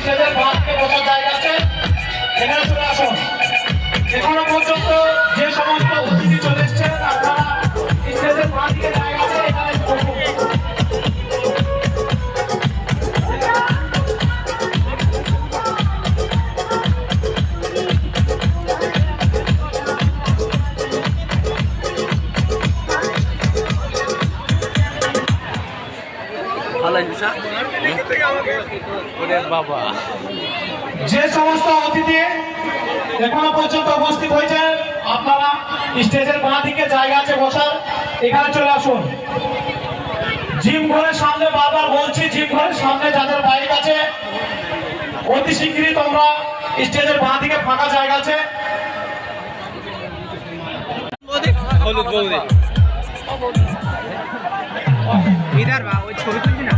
স্টেজের বাঁ দিকে বসার জায়গা আছে, এখানে চলে আসুন। এখনো পর্যন্ত যে সমস্ত অতিথি চলে এসছেন আপনারা স্টেজের বাঁ দিকে জায়গা আছে, এখানে বসুন। বাবা যে সমস্ত অতিথি এখনো পর্যন্ত উপস্থিত হয়েছেন আপনারা স্টেজের বাঁ দিকে জায়গা আছে বসার, এখানে চলে আসুন। জিম ঘরের সামনে বারবার বলছি, জিম ঘরের সামনে যাদের বাইক আছে অতি শীঘ্রই তোমরা স্টেজের বাঁ দিকে ফাঁকা জায়গা আছে। ইধার বা ওই ছবি তুলবি না।